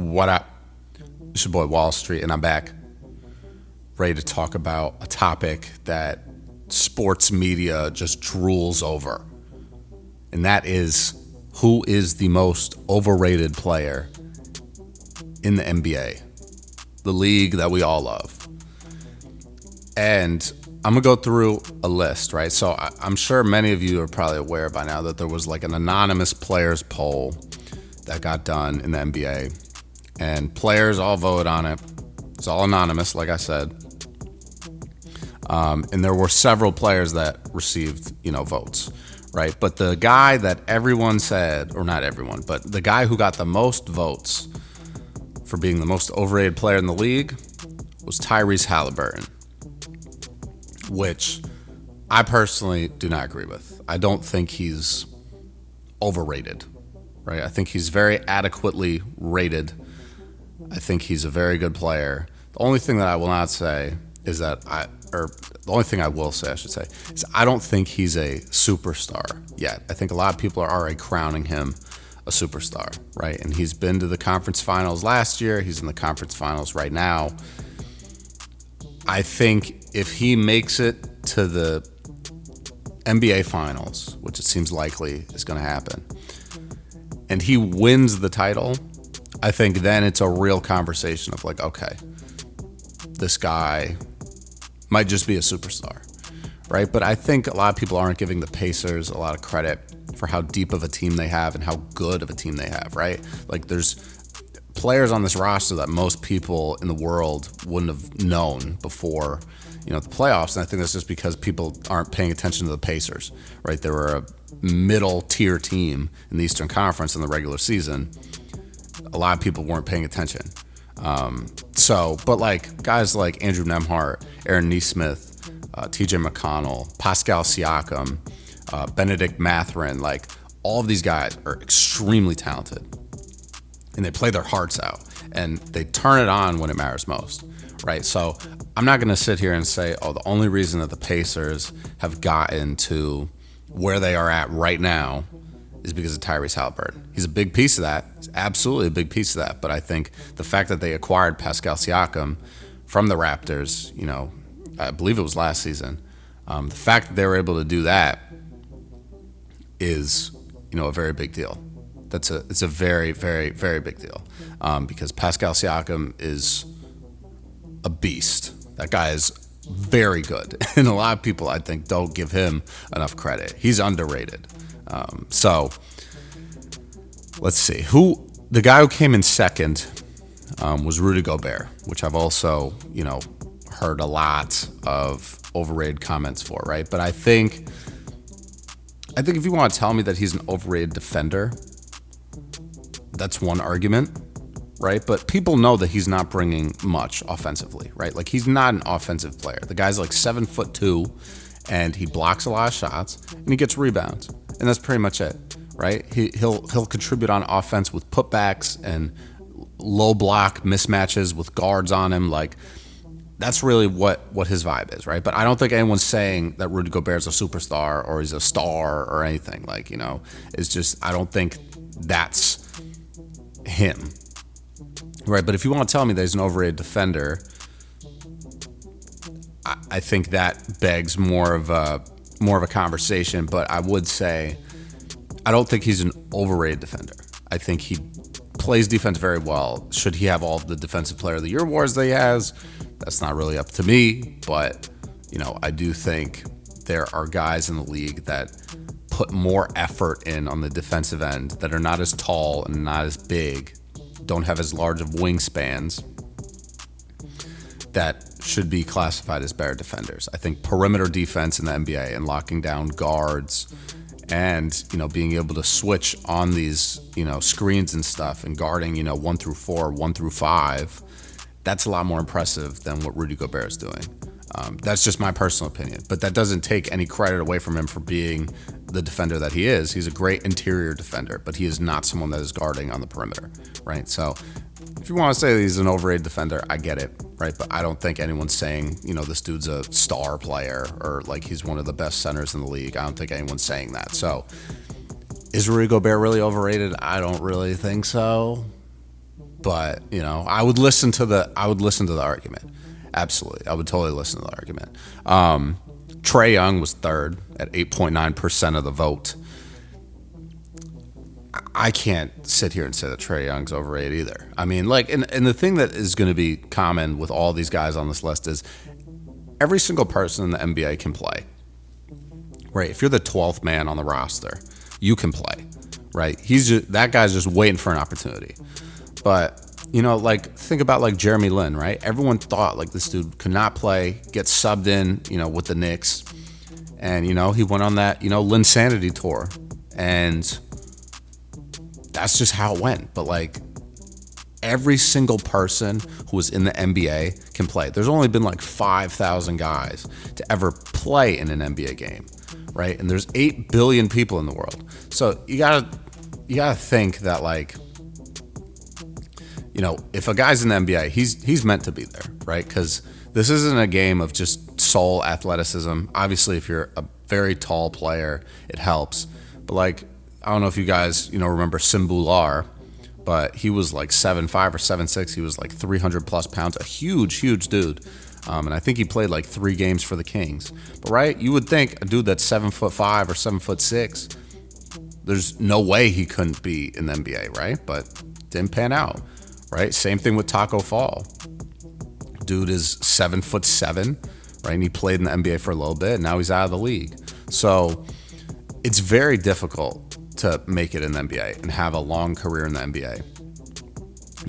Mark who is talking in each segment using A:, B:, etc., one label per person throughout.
A: What up? It's your boy Wall Street, and I'm back, ready to talk about a topic that sports media just drools over. And that is, who is the most overrated player in the NBA, the league that we all love. And I'm going to go through a list, right? So I'm sure many of you are probably aware by now that there was like an anonymous players poll that got done in the NBA. And players all voted on it. It's all anonymous, like I said. And there were several players that received, votes, right? But the guy that everyone said, or not everyone, but the guy who got the most votes for being the most overrated player in the league was Tyrese Halliburton, which I personally do not agree with. I don't think he's overrated, right? I think he's very adequately rated. I think he's a very good player. The only thing that I will not say is that the only thing I will say, I should say, is I don't think he's a superstar yet. I think a lot of people are already crowning him a superstar, right? And he's been to the conference finals last year. He's in the conference finals right now. I think if he makes it to the NBA finals, which it seems likely is going to happen, and he wins the title, I think then it's a real conversation of like, okay, this guy might just be a superstar, right? But I think a lot of people aren't giving the Pacers a lot of credit for how deep of a team they have and how good of a team they have, right? Like there's players on this roster that most people in the world wouldn't have known before, the playoffs. And I think that's just because people aren't paying attention to the Pacers, right? They were a middle tier team in the Eastern Conference in the regular season. A lot of people weren't paying attention. But like guys like Andrew Nembhard, Aaron Nesmith, TJ McConnell, Pascal Siakam, Benedict Mathurin, like all of these guys are extremely talented and they play their hearts out and they turn it on when it matters most, right? So I'm not going to sit here and say, the only reason that the Pacers have gotten to where they are at right now is because of Tyrese Halliburton. He's a big piece of that. He's absolutely a big piece of that. But I think the fact that they acquired Pascal Siakam from the Raptors, I believe it was last season, the fact that they were able to do that is, a very big deal. It's a very, very, very big deal because Pascal Siakam is a beast. That guy is very good. And a lot of people, I think, don't give him enough credit. He's underrated. So let's see. The guy who came in second was Rudy Gobert, which I've also, heard a lot of overrated comments for, right? But I think if you want to tell me that he's an overrated defender, that's one argument, right? But people know that he's not bringing much offensively, right? Like he's not an offensive player. The guy's like 7'2", and he blocks a lot of shots and he gets rebounds, and that's pretty much it, right? He'll contribute on offense with putbacks and low block mismatches with guards on him. Like that's really what his vibe is, right? But I don't think anyone's saying that Rudy Gobert is a superstar or he's a star or anything. Like, it's just, I don't think that's him, right? But if you want to tell me that he's an overrated defender, I think that begs more of a conversation. But I would say I don't think he's an overrated defender. I think he plays defense very well. Should he have all the Defensive Player of the Year awards that he has? That's not really up to me, but I do think there are guys in the league that put more effort in on the defensive end, that are not as tall and not as big, don't have as large of wingspans, that should be classified as better defenders. I think perimeter defense in the NBA and locking down guards and, being able to switch on these, screens and stuff and guarding, 1 through 4, 1 through 5, that's a lot more impressive than what Rudy Gobert is doing. That's just my personal opinion, but that doesn't take any credit away from him for being the defender that he is. He's a great interior defender, but he is not someone that is guarding on the perimeter, right? So if you want to say that he's an overrated defender, I get it, right? But I don't think anyone's saying, this dude's a star player or like he's one of the best centers in the league. I don't think anyone's saying that. So is Rudy Gobert really overrated? I don't really think so. but I would listen to the argument. Absolutely, I would totally listen to the argument. Trae Young was third at 8.9% of the vote. I can't sit here and say that Trae Young's overrated either. I mean, and the thing that is going to be common with all these guys on this list is every single person in the NBA can play. Right? If you're the 12th man on the roster, you can play. Right? That guy's just waiting for an opportunity. But think about Jeremy Lin, right? Everyone thought this dude could not play, get subbed in, with the Knicks, and he went on that Linsanity tour, and that's just how it went. But every single person who was in the NBA can play. There's only been 5,000 guys to ever play in an NBA game, right? And there's 8 billion people in the world, so you gotta think that if a guy's in the NBA, he's meant to be there, right? Because this isn't a game of just sole athleticism. Obviously, if you're a very tall player, it helps. But I don't know if you guys remember Simbular, but he was 7'5" or 7'6". He was 300 plus pounds, a huge dude. And I think he played 3 games for the Kings. But right, you would think a dude that's 7'5" or 7'6", there's no way he couldn't be in the NBA, right? But didn't pan out. Right? Same thing with Taco Fall. Dude is 7'7", right? And he played in the NBA for a little bit, and now he's out of the league. So it's very difficult to make it in the NBA and have a long career in the NBA.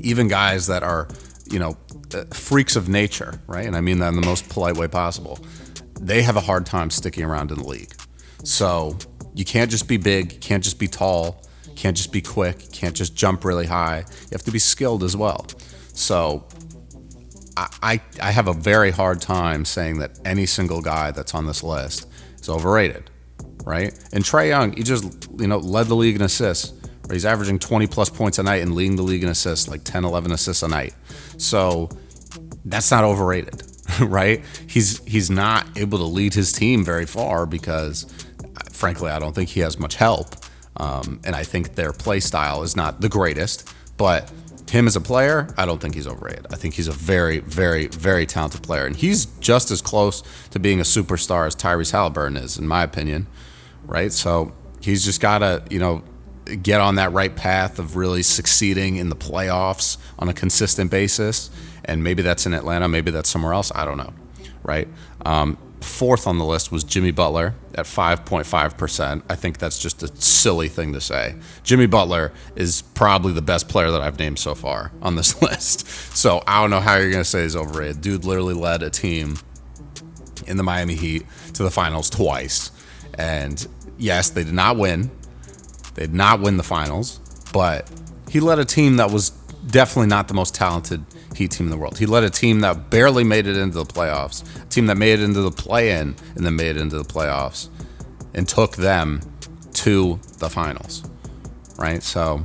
A: Even guys that are, freaks of nature, right? And I mean that in the most polite way possible. They have a hard time sticking around in the league. So you can't just be big, you can't just be tall, can't just be quick, can't just jump really high. You have to be skilled as well. So I have a very hard time saying that any single guy that's on this list is overrated, right? And Trae Young, he just led the league in assists. Right? He's averaging 20 plus points a night and leading the league in assists, 10, 11 assists a night. So that's not overrated, right? He's not able to lead his team very far because, frankly, I don't think he has much help. And I think their play style is not the greatest, but him as a player, I don't think he's overrated. I think he's a very, very, very talented player, and he's just as close to being a superstar as Tyrese Halliburton is, in my opinion, right? So he's just got to, get on that right path of really succeeding in the playoffs on a consistent basis, and maybe that's in Atlanta, maybe that's somewhere else, I don't know, right? Fourth on the list was Jimmy Butler at 5.5%. I think that's just a silly thing to say. Jimmy Butler is probably the best player that I've named so far on this list. So I don't know how you're going to say he's overrated. Dude literally led a team in the Miami Heat to the finals twice. And yes, they did not win. They did not win the finals, but he led a team that was definitely not the most talented Heat team in the world. He led a team that barely made it into the playoffs, a team that made it into the play-in and then made it into the playoffs and took them to the finals, right? So,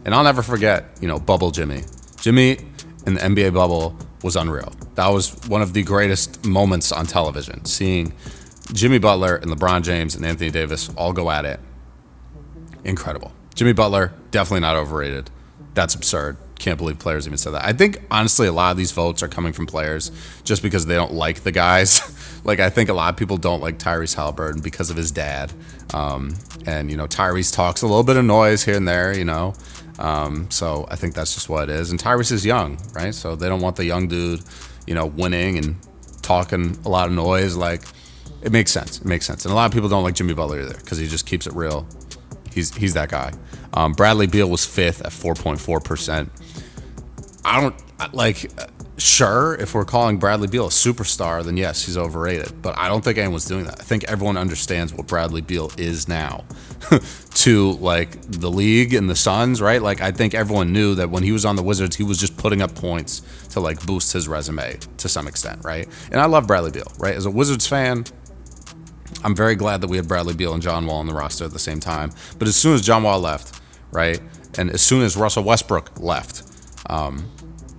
A: and I'll never forget, Bubble Jimmy. Jimmy in the NBA bubble was unreal. That was one of the greatest moments on television, seeing Jimmy Butler and LeBron James and Anthony Davis all go at it. Incredible. Jimmy Butler, definitely not overrated. That's absurd. Can't believe players even said that. I think, honestly, a lot of these votes are coming from players just because they don't like the guys. I think a lot of people don't like Tyrese Halliburton because of his dad. And, Tyrese talks a little bit of noise here and there, So I think that's just what it is. And Tyrese is young, right? So they don't want the young dude, winning and talking a lot of noise. It makes sense. It makes sense. And a lot of people don't like Jimmy Butler either because he just keeps it real. He's that guy. Bradley Beal was fifth at 4.4%. Sure, if we're calling Bradley Beal a superstar, then yes, he's overrated. But I don't think anyone's doing that. I think everyone understands what Bradley Beal is now to the league and the Suns, right? I think everyone knew that when he was on the Wizards, he was just putting up points to boost his resume to some extent, right? And I love Bradley Beal, right? As a Wizards fan, I'm very glad that we had Bradley Beal and John Wall on the roster at the same time. But as soon as John Wall left, right, and as soon as Russell Westbrook left,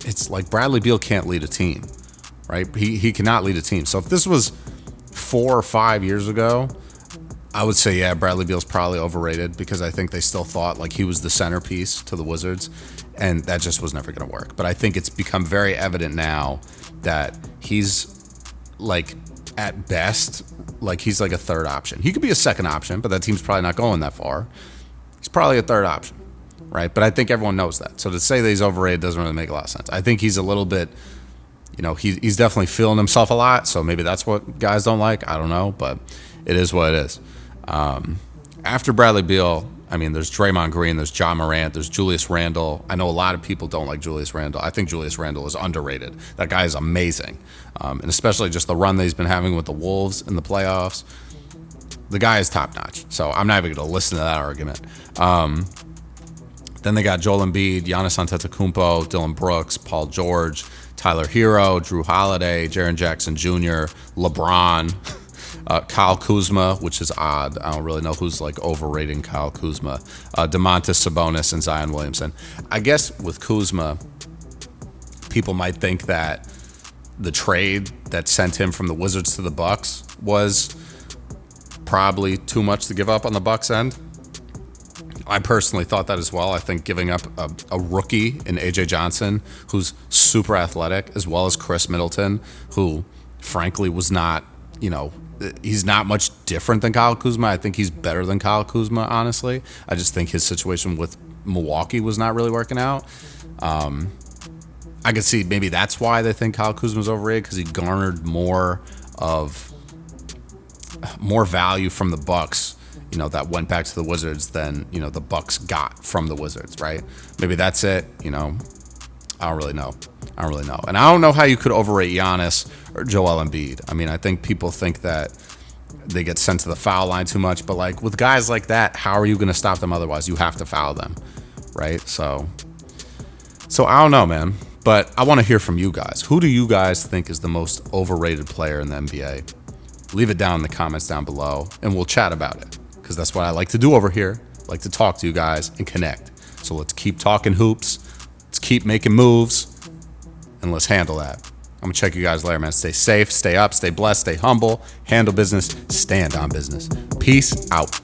A: it's Bradley Beal can't lead a team, right? He cannot lead a team. So if this was 4 or 5 years ago, I would say, yeah, Bradley Beal's probably overrated because I think they still thought he was the centerpiece to the Wizards. and that just was never going to work. But I think it's become very evident now that he's like, at best, like he's like a third option. He could be a second option, but that team's probably not going that far. He's probably a third option, right? But I think everyone knows that. So to say that he's overrated doesn't really make a lot of sense. I think he's a little bit, he's definitely feeling himself a lot. So maybe that's what guys don't like. I don't know, but it is what it is. After Bradley Beal, I mean, there's Draymond Green, there's John Morant, there's Julius Randle. I know a lot of people don't like Julius Randle. I think Julius Randle is underrated. That guy is amazing. And especially just the run that he's been having with the Wolves in the playoffs. The guy is top-notch. So I'm not even going to listen to that argument. Then they got Joel Embiid, Giannis Antetokounmpo, Dylan Brooks, Paul George, Tyler Hero, Drew Holiday, Jaren Jackson Jr., LeBron, Kyle Kuzma, which is odd. I don't really know who's like overrating Kyle Kuzma. Domantas Sabonis and Zion Williamson. I guess with Kuzma, people might think that the trade that sent him from the Wizards to the Bucks was probably too much to give up on the Bucks end. I personally thought that as well. I think giving up a rookie in AJ Johnson, who's super athletic, as well as Chris Middleton, who frankly was not, he's not much different than Kyle Kuzma. I think he's better than Kyle Kuzma, honestly. I just think his situation with Milwaukee was not really working out. I could see maybe that's why they think Kyle Kuzma's overrated, because he garnered more value from the Bucks, that went back to the Wizards than, the Bucks got from the Wizards, right? Maybe that's it, I don't really know. And I don't know how you could overrate Giannis or Joel Embiid. I mean, I think people think that they get sent to the foul line too much, but like with guys like that, how are you going to stop them otherwise? You have to foul them, right? So I don't know, man. But I want to hear from you guys. Who do you guys think is the most overrated player in the NBA? Leave it down in the comments down below, and we'll chat about it, because that's what I like to do over here. I like to talk to you guys and connect. So let's keep talking hoops. Let's keep making moves. And let's handle that. I'm going to check you guys later, man. Stay safe, stay up, stay blessed, stay humble, handle business, stand on business. Peace out.